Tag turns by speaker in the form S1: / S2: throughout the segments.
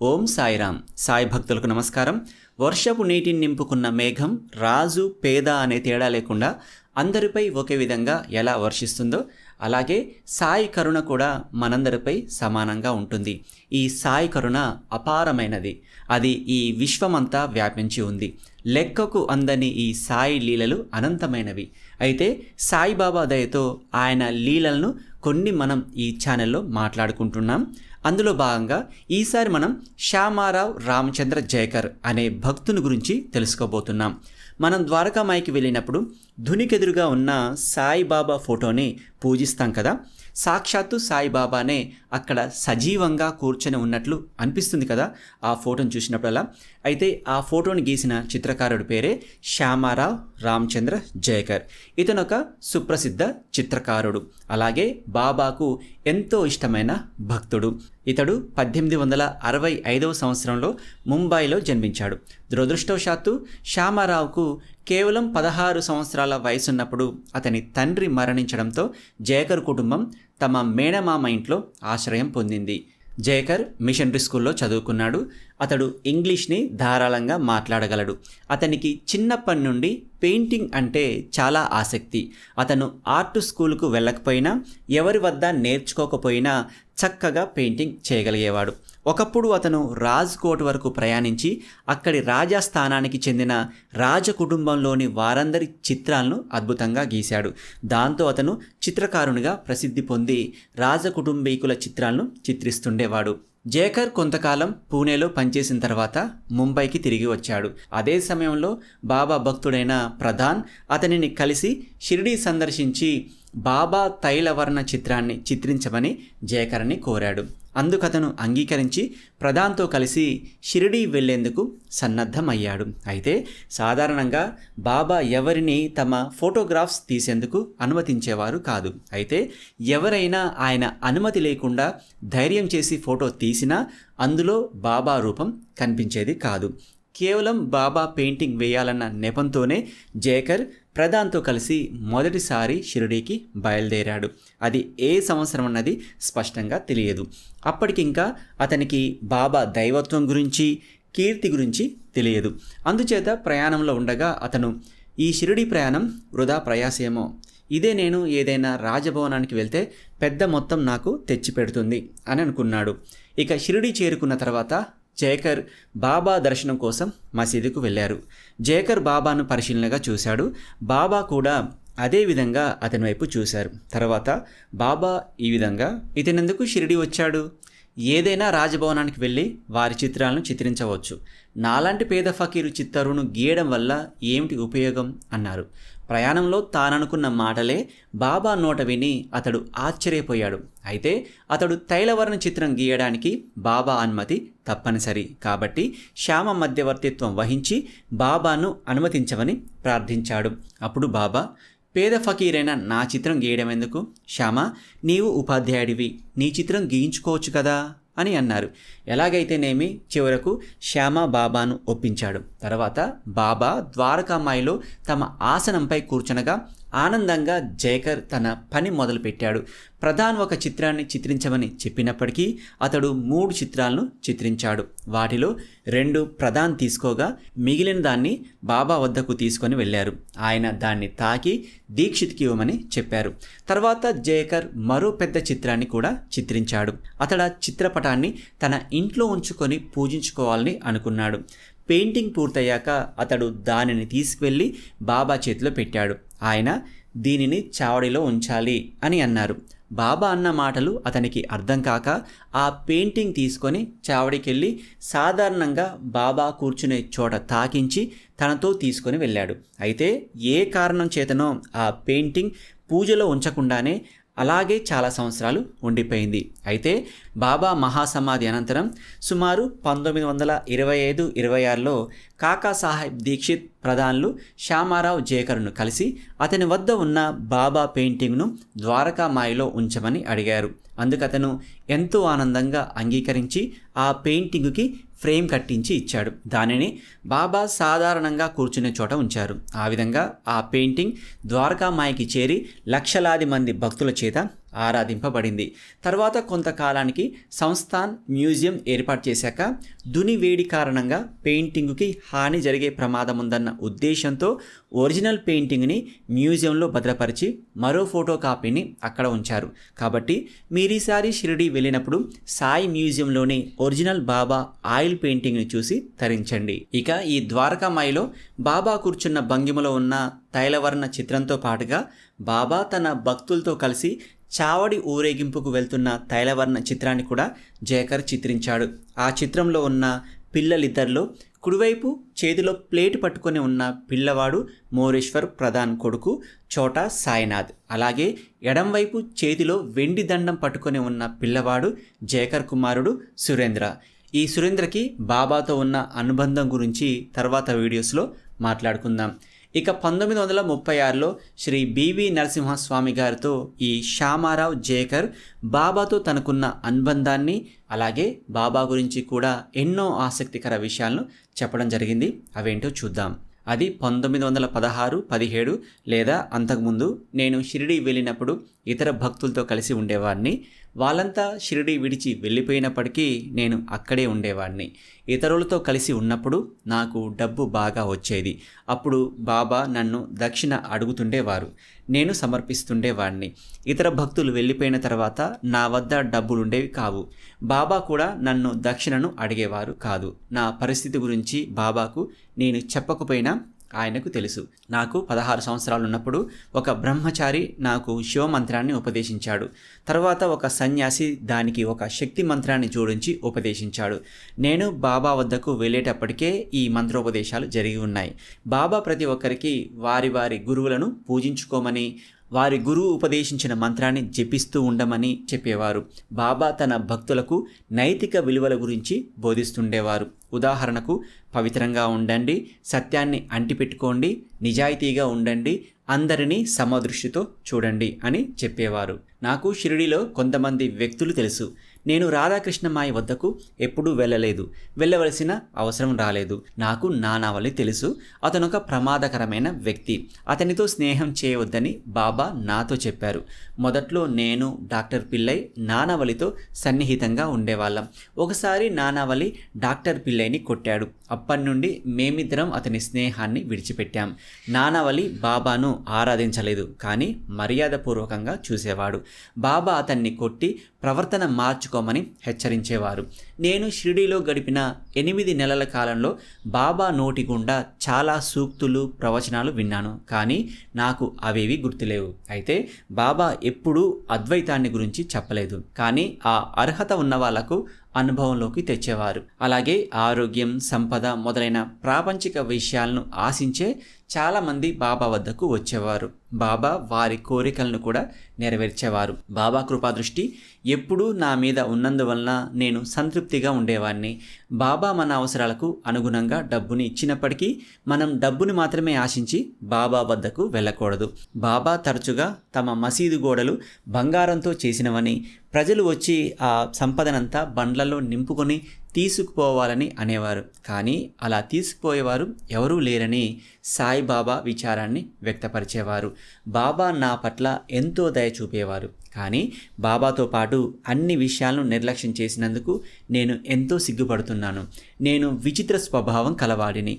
S1: ఓం సాయిరామ్. సాయి భక్తులకు నమస్కారం. వర్షపు నీటిని నింపుకున్న మేఘం రాజు పేద అనే తేడా లేకుండా అందరిపై ఒకే విధంగా ఎలా వర్షిస్తుందో అలాగే సాయి కరుణ కూడా మనందరిపై సమానంగా ఉంటుంది. ఈ సాయి కరుణ అపారమైనది. అది ఈ విశ్వమంతా వ్యాపించి ఉంది. లెక్కకు అందని ఈ సాయి లీలలు అనంతమైనవి. అయితే సాయిబాబా దయతో ఆయన లీలలను కొన్ని మనం ఈ ఛానల్లో మాట్లాడుకుంటున్నాం. అందులో భాగంగా ఈసారి మనం శ్యామారావు రామచంద్ర జయకర్ అనే భక్తుని గురించి తెలుసుకోబోతున్నాం. మనం ద్వారకామాయికి వెళ్ళినప్పుడు ధునికెదురుగా ఉన్న సాయిబాబా ఫోటోని పూజిస్తాం కదా. సాక్షాత్తు సాయిబాబానే అక్కడ సజీవంగా కూర్చొని ఉన్నట్లు అనిపిస్తుంది కదా ఆ ఫోటోని చూసినప్పుడల్లా. అయితే ఆ ఫోటోని గీసిన చిత్రకారుడి పేరే శ్యామారావు రామచంద్ర జయకర్. ఇతను ఒక సుప్రసిద్ధ చిత్రకారుడు, అలాగే బాబాకు ఎంతో ఇష్టమైన భక్తుడు. ఇతడు 1865 సంవత్సరంలో ముంబైలో జన్మించాడు. దురదృష్టవశాత్తు శ్యామారావుకు కేవలం 16 సంవత్సరాల వయసున్నప్పుడు అతని తండ్రి మరణించడంతో జయకర్ కుటుంబం తమ మేనమామ ఇంట్లో ఆశ్రయం పొందింది. జయకర్ మిషనరీ స్కూల్లో చదువుకున్నాడు. అతడు ఇంగ్లీష్ని ధారాళంగా మాట్లాడగలడు. అతనికి చిన్నప్పటి నుండి పెయింటింగ్ అంటే చాలా ఆసక్తి. అతను ఆర్ట్ స్కూల్కు వెళ్ళకపోయినా, ఎవరి వద్ద నేర్చుకోకపోయినా చక్కగా పెయింటింగ్ చేయగలిగేవాడు. ఒకప్పుడు అతను రాజ్కోట్ వరకు ప్రయాణించి అక్కడి రాజస్థానానికి చెందిన రాజకుటుంబంలోని వారందరి చిత్రాలను అద్భుతంగా గీశాడు. దాంతో అతను చిత్రకారునిగా ప్రసిద్ధి పొంది రాజకుటుంబీకుల చిత్రాలను చిత్రిస్తుండేవాడు. జయకర్ కొంతకాలం పూణేలో పనిచేసిన తర్వాత ముంబైకి తిరిగి వచ్చాడు. అదే సమయంలో బాబా భక్తుడైన ప్రధాన్ అతనిని కలిసి షిరిడీ సందర్శించి బాబా తైలవర్ణ చిత్రాన్ని చిత్రించమని జయకర్ని కోరాడు. అందుకతను అంగీకరించి ప్రధాన్తో కలిసి షిరిడీ వెళ్లేందుకు సన్నద్ధమయ్యాడు. అయితే సాధారణంగా బాబా ఎవరిని తమ ఫోటోగ్రాఫ్స్ తీసేందుకు అనుమతించేవారు కాదు. అయితే ఎవరైనా ఆయన అనుమతి లేకుండా ధైర్యం చేసి ఫోటో తీసినా అందులో బాబా రూపం కనిపించేది కాదు. కేవలం బాబా పెయింటింగ్ వేయాలన్న నెపంతోనే జయకర్ ప్రధాన్తో కలిసి మొదటిసారి షిరిడీకి బయలుదేరాడు. అది ఏ సంవత్సరం అన్నది స్పష్టంగా తెలియదు. అప్పటికింకా అతనికి బాబా దైవత్వం గురించి, కీర్తి గురించి తెలియదు. అందుచేత ప్రయాణంలో ఉండగా అతను ఈ షిరిడీ ప్రయాణం వృధా ప్రయాసేమో, ఇదే నేను ఏదైనా రాజభవనానికి వెళ్తే పెద్ద మొత్తం నాకు తెచ్చిపెడుతుంది అని అనుకున్నాడు. ఇక షిరిడీ చేరుకున్న తర్వాత జయకర్ బాబా దర్శనం కోసం మసీదుకు వెళ్ళారు. జయకర్ బాబాను పరిశీలనగా చూశాడు. బాబా కూడా అదే విధంగా అతని వైపు చూశారు. తర్వాత బాబా ఈ విధంగా, ఇతనెందుకు షిరిడీ వచ్చాడు? ఏదైనా రాజభవనానికి వెళ్ళి వారి చిత్రాలను చిత్రించవచ్చు. నాలాంటి పేద ఫకీరు చిత్తరును గీయడం వల్ల ఏమిటి ఉపయోగం అన్నారు. ప్రయాణంలో తాననుకున్న మాటలే బాబా నోట విని అతడు ఆశ్చర్యపోయాడు. అయితే అతడు తైలవర్ణ చిత్రం గీయడానికి బాబా అనుమతి తప్పనిసరి కాబట్టి శ్యామ మధ్యవర్తిత్వం వహించి బాబాను అనుమతించమని ప్రార్థించాడు. అప్పుడు బాబా, పేద ఫకీరైన నా చిత్రం గీయడం ఎందుకు? శ్యామ, నీవు ఉపాధ్యాయుడివి, నీ చిత్రం గీయించుకోవచ్చు కదా అని అన్నారు. ఎలాగైతేనేమి చివరకు శ్యామ బాబాను ఒప్పించాడు. తర్వాత బాబా ద్వారకామాయిలో తమ ఆసనంపై కూర్చునగా ఆనందంగా జయకర్ తన పని మొదలుపెట్టాడు. ప్రధాన్ ఒక చిత్రాన్ని చిత్రించమని చెప్పినప్పటికీ అతడు 3 చిత్రాలను చిత్రించాడు. వాటిలో 2 ప్రధాన్ తీసుకోగా మిగిలిన దాన్ని బాబా వద్దకు తీసుకొని వెళ్ళారు. ఆయన దాన్ని తాకి దీక్షిత్కి ఇవ్వమని చెప్పారు. తర్వాత జయకర్ మరో పెద్ద చిత్రాన్ని కూడా చిత్రించాడు. అతడు ఆ చిత్రపటాన్ని తన ఇంట్లో ఉంచుకొని పూజించుకోవాలని అనుకున్నాడు. పెయింటింగ్ పూర్తయ్యాక అతడు దానిని తీసుకువెళ్ళి బాబా చేతిలో పెట్టాడు. ఆయన దీనిని చావడిలో ఉంచాలి అని అన్నారు. బాబా అన్న మాటలు అతనికి అర్థం కాక ఆ పెయింటింగ్ తీసుకొని చావడికెళ్ళి సాధారణంగా బాబా కూర్చునే చోట తాకించి తనతో తీసుకొని వెళ్ళాడు. అయితే ఏ కారణం చేతనో ఆ పెయింటింగ్ పూజలో ఉంచకుండానే అలాగే చాలా సంవత్సరాలు ఉండిపోయింది. అయితే బాబా మహాసమాధి అనంతరం సుమారు 1925-26లో కాకాసాహెబ్ దీక్షిత్ ప్రధాన్లు శ్యామారావు జయకర్ను కలిసి అతని వద్ద ఉన్న బాబా పెయింటింగ్ను ద్వారకామాయిలో ఉంచమని అడిగారు. అందుకతను ఎంతో ఆనందంగా అంగీకరించి ఆ పెయింటింగ్కి ఫ్రేమ్ కట్టించి ఇచ్చాడు. దానిని బాబా సాధారణంగా కూర్చునే చోట ఉంచారు. ఆ విధంగా ఆ పెయింటింగ్ ద్వారకామాయికి చేరి లక్షలాది మంది భక్తుల చేత ఆరాధింపబడింది. తర్వాత కొంతకాలానికి సంస్థాన్ మ్యూజియం ఏర్పాటు చేశాక దుని వేడి కారణంగా పెయింటింగ్కి హాని జరిగే ప్రమాదం ఉందన్న ఉద్దేశంతో ఒరిజినల్ పెయింటింగ్ని మ్యూజియంలో భద్రపరిచి మరో ఫోటో కాపీని అక్కడ ఉంచారు. కాబట్టి మీరీసారి షిరిడి వెళ్ళినప్పుడు సాయి మ్యూజియంలోని ఒరిజినల్ బాబా ఆయిల్ పెయింటింగ్ని చూసి తరించండి. ఇక ఈ ద్వారకామాయిలో బాబా కూర్చున్న భంగిమలో ఉన్న తైలవర్ణ చిత్రంతో పాటుగా బాబా తన భక్తులతో కలిసి చావడి ఊరేగింపుకు వెళ్తున్న తైలవర్ణ చిత్రాన్ని కూడా జయకర్ చిత్రించాడు. ఆ చిత్రంలో ఉన్న పిల్లలిద్దరిలో కుడివైపు చేతిలో ప్లేట్ పట్టుకొని ఉన్న పిల్లవాడు మోరేశ్వర్ ప్రధాన్ కొడుకు చోటా సాయినాథ్, అలాగే ఎడంవైపు చేతిలో వెండి దండం పట్టుకొని ఉన్న పిల్లవాడు జయకర్ కుమారుడు సురేంద్ర. ఈ సురేంద్రకి బాబాతో ఉన్న అనుబంధం గురించి తర్వాత వీడియోస్లో మాట్లాడుకుందాం. ఇక 1936లో శ్రీ బివి నరసింహస్వామి గారితో ఈ శ్యామారావు జయకర్ బాబాతో తనకున్న అనుబంధాన్ని, అలాగే బాబా గురించి కూడా ఎన్నో ఆసక్తికర విషయాలను చెప్పడం జరిగింది. అవేంటో చూద్దాం. అది 1916-17 లేదా అంతకుముందు నేను షిరిడి వెళ్ళినప్పుడు ఇతర భక్తులతో కలిసి ఉండేవాడిని. వాళ్ళంతా షిరిడి విడిచి వెళ్ళిపోయినప్పటికీ నేను అక్కడే ఉండేవాడిని. ఇతరులతో కలిసి ఉన్నప్పుడు నాకు డబ్బు బాగా వచ్చేది. అప్పుడు బాబా నన్ను దక్షిణ అడుగుతుండేవారు, నేను సమర్పిస్తుండేవాడిని. ఇతర భక్తులు వెళ్ళిపోయిన తర్వాత నా వద్ద డబ్బులుండేవి కావు. బాబా కూడా నన్ను దక్షిణను అడిగేవారు కాదు. నా పరిస్థితి గురించి బాబాకు నేను చెప్పకపోయినా ఆయనకు తెలుసు. నాకు 16 సంవత్సరాలు ఉన్నప్పుడు ఒక బ్రహ్మచారి నాకు శివమంత్రాన్ని ఉపదేశించాడు. తర్వాత ఒక సన్యాసి దానికి ఒక శక్తి మంత్రాన్ని జోడించి ఉపదేశించాడు. నేను బాబా వద్దకు వెళ్ళేటప్పటికే ఈ మంత్రోపదేశాలు జరిగి ఉన్నాయి. బాబా ప్రతి ఒక్కరికి వారి వారి గురువులను పూజించుకోమని, వారి గురువు ఉపదేశించిన మంత్రాన్ని జపిస్తూ ఉండమని చెప్పేవారు. బాబా తన భక్తులకు నైతిక విలువల గురించి బోధిస్తుండేవారు. ఉదాహరణకు, పవిత్రంగా ఉండండి, సత్యాన్ని అంటిపెట్టుకోండి, నిజాయితీగా ఉండండి, అందరినీ సమదృష్టితో చూడండి అని చెప్పేవారు. నాకు షిరిడిలో కొంతమంది వ్యక్తులు తెలుసు. నేను రాధాకృష్ణమాయి వద్దకు ఎప్పుడూ వెళ్ళలేదు, వెళ్ళవలసిన అవసరం రాలేదు. నాకు నానావళి తెలుసు. అతను ఒక ప్రమాదకరమైన వ్యక్తి, అతనితో స్నేహం చేయవద్దని బాబా నాతో చెప్పారు. మొదట్లో నేను, డాక్టర్ పిల్లై నానావళితో సన్నిహితంగా ఉండేవాళ్ళం. ఒకసారి నానావళి డాక్టర్ పిల్లైని కొట్టాడు. అప్పటి నుండి మేమిద్దరం అతని స్నేహాన్ని విడిచిపెట్టాం. నానావళి బాబాను ఆరాధించలేదు, కానీ మర్యాదపూర్వకంగా చూసేవాడు. బాబా అతన్ని కొట్టి ప్రవర్తన మార్చుకోమని హెచ్చరించేవారు. నేను షిరిడీలో గడిపిన 8 నెలల కాలంలో బాబా నోటి గుండా చాలా సూక్తులు, ప్రవచనాలు విన్నాను, కానీ నాకు అవేవి గుర్తులేవు. అయితే బాబా ఎప్పుడూ అద్వైతాన్ని గురించి చెప్పలేదు, కానీ ఆ అర్హత ఉన్న వాళ్లకు అనుభవంలోకి తెచ్చేవారు. అలాగే ఆరోగ్యం, సంపద మొదలైన ప్రాపంచిక విషయాలను ఆశించే చాలామంది బాబా వద్దకు వచ్చేవారు. బాబా వారి కోరికలను కూడా నెరవేర్చేవారు. బాబా కృపాదృష్టి ఎప్పుడూ నా మీద ఉన్నందువలన నేను సంతృప్తిగా ఉండేవాడిని. బాబా మన అవసరాలకు అనుగుణంగా డబ్బుని ఇచ్చినప్పటికీ మనం డబ్బుని మాత్రమే ఆశించి బాబా వద్దకు వెళ్ళకూడదు. బాబా తరచుగా తమ మసీదు గోడలు బంగారంతో చేసినవని, ప్రజలు వచ్చి ఆ సంపదనంతా బండ్లలో నింపుకొని తీసుకుపోవాలని అనేవారు. కానీ అలా తీసుకుపోయేవారు ఎవరూ లేరని సాయిబాబా విచారాన్ని వ్యక్తపరిచేవారు. బాబా నా పట్ల ఎంతో దయ చూపేవారు, కానీ బాబాతో పాటు అన్ని విషయాలను నిర్లక్ష్యం చేసినందుకు నేను ఎంతో సిగ్గుపడుతున్నాను. నేను విచిత్ర స్వభావం కలవాడిని,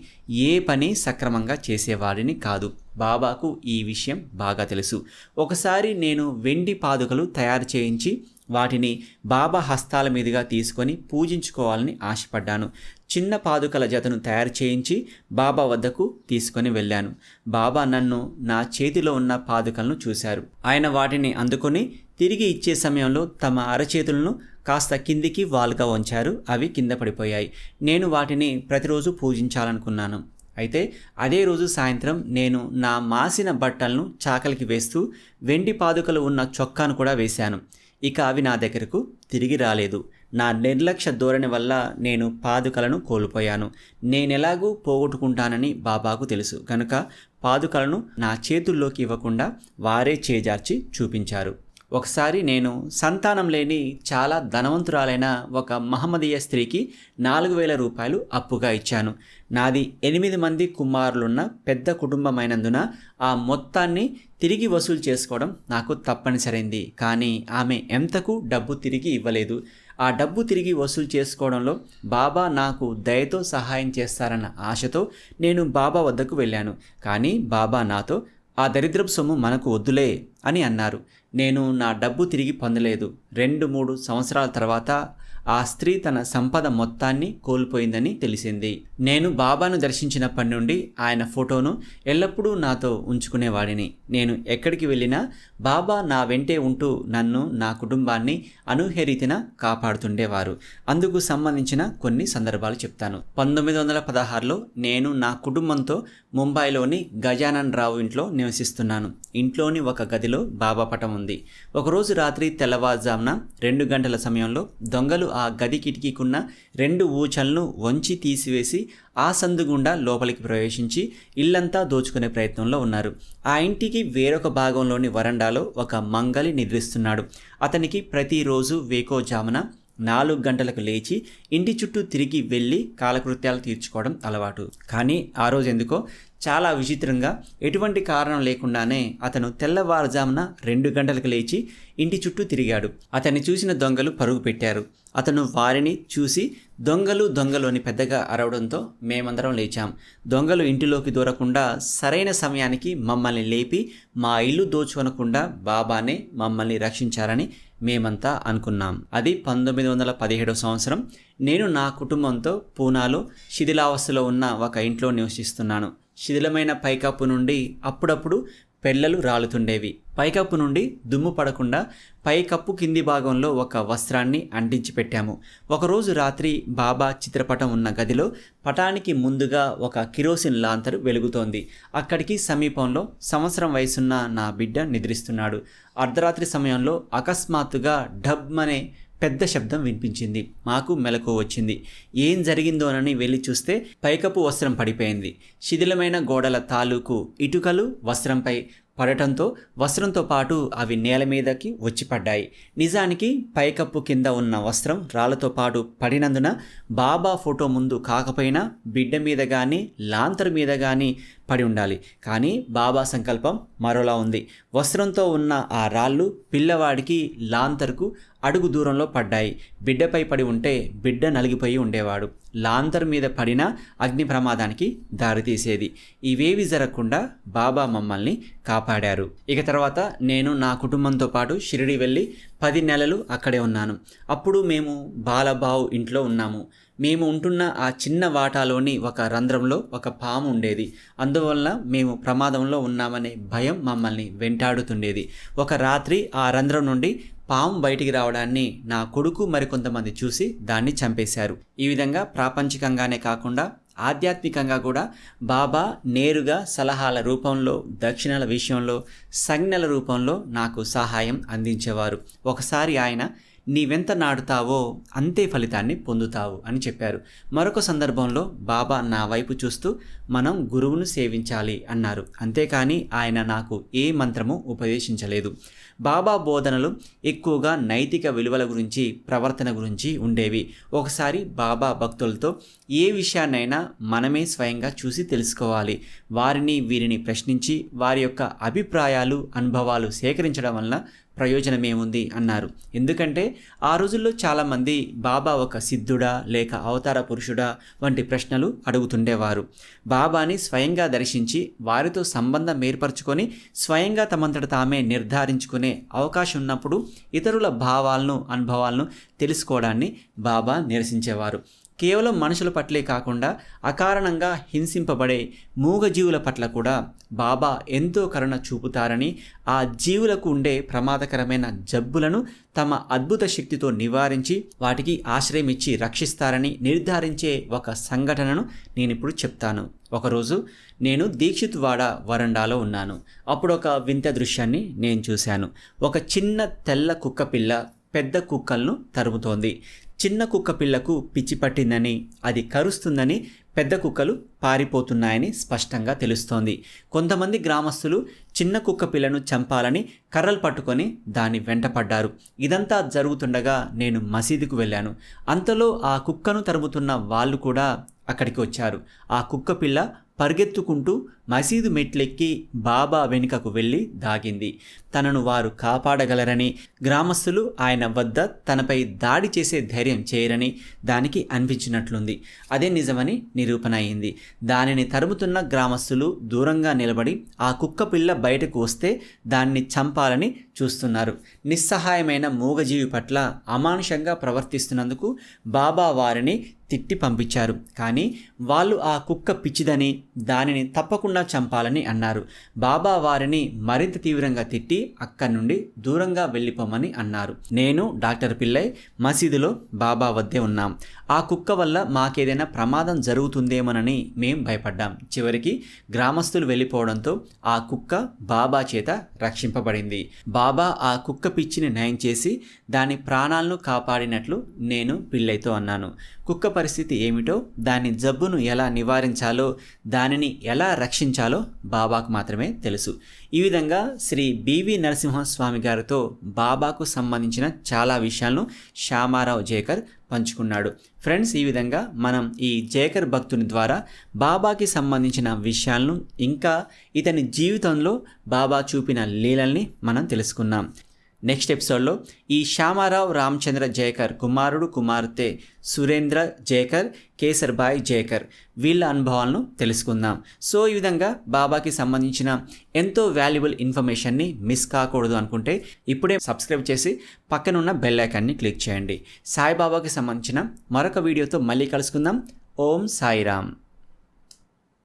S1: ఏ పని సక్రమంగా చేసేవాడిని కాదు. బాబాకు ఈ విషయం బాగా తెలుసు. ఒకసారి నేను వెండి పాదుకలు తయారు చేయించి వాటిని బాబా హస్తాల మీదుగా తీసుకొని పూజించుకోవాలని ఆశపడ్డాను. చిన్న పాదుకల జతను తయారు చేయించి బాబా వద్దకు తీసుకొని వెళ్ళాను. బాబా నన్ను నా చేతిలో ఉన్న పాదుకలను చూశారు. ఆయన వాటిని అందుకొని తిరిగి ఇచ్చే సమయంలో తమ అరచేతులను కాస్త కిందికి వాలుగా వంచారు. అవి కింద పడిపోయాయి. నేను వాటిని ప్రతిరోజు పూజించాలనుకున్నాను. అయితే అదే రోజు సాయంత్రం నేను నా మాసిన బట్టలను చాకలికి వేస్తూ వెండి పాదుకలు ఉన్న చొక్కాను కూడా వేశాను. ఇక అవి నా దగ్గరకు తిరిగి రాలేదు. నా నిర్లక్ష్య ధోరణి వల్ల నేను పాదుకలను కోల్పోయాను. నేనెలాగూ పోగొట్టుకుంటానని బాబాకు తెలుసు కనుక పాదుకలను నా చేతుల్లోకి ఇవ్వకుండా వారే చేజార్చి చూపించారు. ఒకసారి నేను సంతానం లేని చాలా ధనవంతురాలైన ఒక మహమ్మదీయ స్త్రీకి 4,000 రూపాయలు అప్పుగా ఇచ్చాను. నాది 8 మంది కుమారులున్న పెద్ద కుటుంబమైనందున ఆ మొత్తాన్ని తిరిగి వసూలు చేసుకోవడం నాకు తప్పనిసరైంది. కానీ ఆమె ఎంతకు డబ్బు తిరిగి ఇవ్వలేదు. ఆ డబ్బు తిరిగి వసూలు చేసుకోవడంలో బాబా నాకు దయతో సహాయం చేస్తారన్న ఆశతో నేను బాబా వద్దకు వెళ్ళాను. కానీ బాబా నాతో ఆ దరిద్రపు సొమ్ము మనకు వద్దులే అని అన్నారు. నేను నా డబ్బు తిరిగి పొందలేదు. 2-3 సంవత్సరాల తర్వాత ఆ స్త్రీ తన సంపద మొత్తాన్ని కోల్పోయిందని తెలిసింది. నేను బాబాను దర్శించినప్పటి నుండి ఆయన ఫోటోను ఎల్లప్పుడూ నాతో ఉంచుకునేవాడిని. నేను ఎక్కడికి వెళ్ళినా బాబా నా వెంటే ఉంటూ నన్ను, నా కుటుంబాన్ని అనూహ్యరీతిన కాపాడుతుండేవారు. అందుకు సంబంధించిన కొన్ని సందర్భాలు చెప్తాను. 1916లో నేను నా కుటుంబంతో ముంబైలోని గజానన్ రావు ఇంట్లో నివసిస్తున్నాను. ఇంట్లోని ఒక గదిలో బాబా పటం ఉంది. ఒకరోజు రాత్రి తెల్లవారుజామున 2 గంటల సమయంలో దొంగలు ఆ గది కిటికీకున్న 2 ఊచలను వంచి తీసివేసి ఆ సందు గుండా లోపలికి ప్రవేశించి ఇల్లంతా దోచుకునే ప్రయత్నంలో ఉన్నారు. ఆ ఇంటికి వేరొక భాగంలోని వరండాలో ఒక మంగలి నిద్రిస్తున్నాడు. అతనికి ప్రతిరోజు వేకోజామున 4 గంటలకు లేచి ఇంటి చుట్టూ తిరిగి వెళ్ళి కాలకృత్యాలు తీర్చుకోవడం అలవాటు. కానీ ఆ రోజు ఎందుకో చాలా విచిత్రంగా ఎటువంటి కారణం లేకుండానే అతను తెల్లవారుజామున 2 గంటలకు లేచి ఇంటి చుట్టూ తిరిగాడు. అతన్ని చూసిన దొంగలు పరుగు పెట్టారు. అతను వారిని చూసి దొంగలు దొంగలు అని పెద్దగా అరవడంతో మేమందరం లేచాం. దొంగలు ఇంటిలోకి దూరకుండా సరైన సమయానికి మమ్మల్ని లేపి మా ఇల్లు దోచుకొనకుండా బాబానే మమ్మల్ని రక్షించారని మేమంతా అనుకున్నాం. అది 1917 సంవత్సరం. నేను నా కుటుంబంతో పూనాలో శిథిలావస్థలో ఉన్న ఒక ఇంట్లో నివసిస్తున్నాను. శిథిలమైన పైకప్పు నుండి అప్పుడప్పుడు పెళ్ళలు రాలుతుండేవి. పైకప్పు నుండి దుమ్ము పడకుండా పైకప్పు కింది భాగంలో ఒక వస్త్రాన్ని అంటించి పెట్టాము. ఒకరోజు రాత్రి బాబా చిత్రపటం ఉన్న గదిలో పటానికి ముందుగా ఒక కిరోసిన్ లాంతరు వెలుగుతోంది. అక్కడికి సమీపంలో సంవత్సరం వయసున్న నా బిడ్డ నిద్రిస్తున్నాడు. అర్ధరాత్రి సమయంలో అకస్మాత్తుగా ఢబ్బనే పెద్ద శబ్దం వినిపించింది. మాకు మెలకువ వచ్చింది. ఏం జరిగిందోనని వెళ్ళి చూస్తే పైకప్పు వస్త్రం పడిపోయింది. శిథిలమైన గోడల తాలూకు ఇటుకలు వస్త్రంపై పడటంతో వస్త్రంతో పాటు అవి నేల మీదకి వచ్చి పడ్డాయి. నిజానికి పైకప్పు కింద ఉన్న వస్త్రం రాళ్లతో పాటు పడినందున బాబా ఫోటో ముందు కాకపోయినా బిడ్డ మీద కానీ లాంతరు మీద కానీ పడి ఉండాలి. కానీ బాబా సంకల్పం మరోలా ఉంది. వస్త్రంతో ఉన్న ఆ రాళ్ళు పిల్లవాడికి లాంతరుకు అడుగు దూరంలో పడ్డాయి. బిడ్డపై పడి ఉంటే బిడ్డ నలిగిపోయి ఉండేవాడు. లాంతరు మీద పడిన అగ్ని ప్రమాదానికి దారితీసేది. ఇవేవి జరగకుండా బాబా మమ్మల్ని కాపాడారు. ఇక తర్వాత నేను నా కుటుంబంతో పాటు షిరిడి వెళ్ళి 10 నెలలు అక్కడే ఉన్నాను. అప్పుడు మేము బాలబావు ఇంట్లో ఉన్నాము. మేము ఉంటున్న ఆ చిన్న వాటాలోని ఒక రంధ్రంలో ఒక పాము ఉండేది. అందువల్ల మేము ప్రమాదంలో ఉన్నామనే భయం మమ్మల్ని వెంటాడుతుండేది. ఒక రాత్రి ఆ రంధ్రం నుండి పాము బయటికి రావడాన్ని నా కొడుకు మరికొంతమంది చూసి దాన్ని చంపేశారు. ఈ విధంగా ప్రాపంచికంగానే కాకుండా ఆధ్యాత్మికంగా కూడా బాబా నేరుగా సలహాల రూపంలో, దక్షిణల విషయంలో, సంజ్ఞల రూపంలో నాకు సహాయం అందించేవారు. ఒకసారి ఆయన నీవెంత నాటుతావో అంతే ఫలితాన్ని పొందుతావు అని చెప్పారు. మరొక సందర్భంలో బాబా నా వైపు చూస్తూ మనం గురువును సేవించాలి అన్నారు. అంతేకాని ఆయన నాకు ఏ మంత్రము ఉపదేశించలేదు. బాబా బోధనలు ఎక్కువగా నైతిక విలువల గురించి, ప్రవర్తన గురించి ఉండేవి. ఒకసారి బాబా భక్తులతో ఏ విషయాన్నైనా మనమే స్వయంగా చూసి తెలుసుకోవాలి. వారిని వీరిని ప్రశ్నించి వారి యొక్క అభిప్రాయాలు, అనుభవాలు సేకరించడం వలన ప్రయోజనమేముంది అన్నారు. ఎందుకంటే ఆ రోజుల్లో చాలామంది బాబా ఒక సిద్ధుడా లేక అవతార పురుషుడా వంటి ప్రశ్నలు అడుగుతుండేవారు. బాబాని స్వయంగా దర్శించి వారితో సంబంధం ఏర్పరచుకొని స్వయంగా తమంతట తామే నిర్ధారించుకునే అవకాశం ఉన్నప్పుడు ఇతరుల భావాలను, అనుభవాలను తెలుసుకోవడాన్ని బాబా నిరసించేవారు. కేవలం మనుషుల పట్లే కాకుండా అకారణంగా హింసింపబడే మూగజీవుల పట్ల కూడా బాబా ఎంతో కరుణ చూపుతారని, ఆ జీవులకు ఉండే ప్రమాదకరమైన జబ్బులను తమ అద్భుత శక్తితో నివారించి వాటికి ఆశ్రయం ఇచ్చి రక్షిస్తారని నిర్ధారించే ఒక సంఘటనను నేనిప్పుడు చెప్తాను. ఒకరోజు నేను దీక్షిత్వాడ వరండాలో ఉన్నాను. అప్పుడు ఒక వింత దృశ్యాన్ని నేను చూశాను. ఒక చిన్న తెల్ల కుక్క పిల్ల పెద్ద కుక్కలను తరుముతోంది. చిన్న కుక్క పిల్లకు పిచ్చి పట్టిందని, అది కరుస్తుందని పెద్ద కుక్కలు పారిపోతున్నాయని స్పష్టంగా తెలుస్తోంది. కొంతమంది గ్రామస్తులు చిన్న కుక్క పిల్లను చంపాలని కర్రలు పట్టుకొని దాని వెంటపడ్డారు. ఇదంతా జరుగుతుండగా నేను మసీదుకు వెళ్ళాను. అంతలో ఆ కుక్కను తరుముతున్న వాళ్ళు కూడా అక్కడికి వచ్చారు. ఆ కుక్క పిల్ల పరిగెత్తుకుంటూ మసీదు మెట్లెక్కి బాబా వెనుకకు వెళ్ళి దాగింది. తనను వారు కాపాడగలరని, గ్రామస్తులు ఆయన వద్ద తనపై దాడి చేసే ధైర్యం చేయరని దానికి అనిపించినట్లుంది. అదే నిజమని నిరూపణ అయింది. దానిని తరుముతున్న గ్రామస్తులు దూరంగా నిలబడి ఆ కుక్క పిల్ల బయటకు వస్తే దాన్ని చంపాలని చూస్తున్నారు. నిస్సహాయమైన మూగజీవి పట్ల అమానుషంగా ప్రవర్తిస్తున్నందుకు బాబా వారిని తిట్టి పంపించారు. కానీ వాళ్ళు ఆ కుక్క పిచ్చిదని, దానిని తప్పకుండా చంపాలని అన్నారు. బాబా వారిని మరింత తీవ్రంగా తిట్టి అక్కడి నుండి దూరంగా వెళ్ళిపోమని అన్నారు. నేను డాక్టర్ పిల్లై మసీదులో బాబా వద్దే ఉన్నాం. ఆ కుక్క వల్ల మాకేదైనా ప్రమాదం జరుగుతుందేమోనని మేం భయపడ్డాం. చివరికి గ్రామస్తులు వెళ్ళిపోవడంతో ఆ కుక్క బాబా చేత రక్షింపబడింది. బాబా ఆ కుక్క పిచ్చిని నయం చేసి దాని ప్రాణాలను కాపాడినట్లు నేను పిల్లైతో అన్నాను. కుక్క పరిస్థితి ఏమిటో, దాని జబ్బును ఎలా నివారించాలో, దానిని ఎలా రక్షించాలో బాబాకు మాత్రమే తెలుసు. ఈ విధంగా శ్రీ బివి నరసింహస్వామి గారితో బాబాకు సంబంధించిన చాలా విషయాలను శ్యామారావు జేకర్ పంచుకున్నాడు. ఫ్రెండ్స్, ఈ విధంగా మనం ఈ జేకర్ భక్తుని ద్వారా బాబాకి సంబంధించిన విషయాలను, ఇంకా ఇతని జీవితంలో బాబా చూపిన లీలల్ని మనం తెలుసుకున్నాం. నెక్స్ట్ ఎపిసోడ్లో ఈ శ్యామారావు రామచంద్ర జేకర్ కుమారుడు, కుమార్తె సురేంద్ర జేకర్, కేసర్బాయ్ జేకర్ వీళ్ళ అనుభవాలను తెలుసుకుందాం. సో ఈ విధంగా బాబాకి సంబంధించిన ఎంతో వాల్యుబుల్ ఇన్ఫర్మేషన్ని మిస్ కాకూడదు అనుకుంటే ఇప్పుడే సబ్స్క్రైబ్ చేసి పక్కనున్న బెల్ ఐకాన్ని క్లిక్ చేయండి. సాయిబాబాకి సంబంధించిన మరొక వీడియోతో మళ్ళీ కలుసుకుందాం. ఓం సాయిరామ్.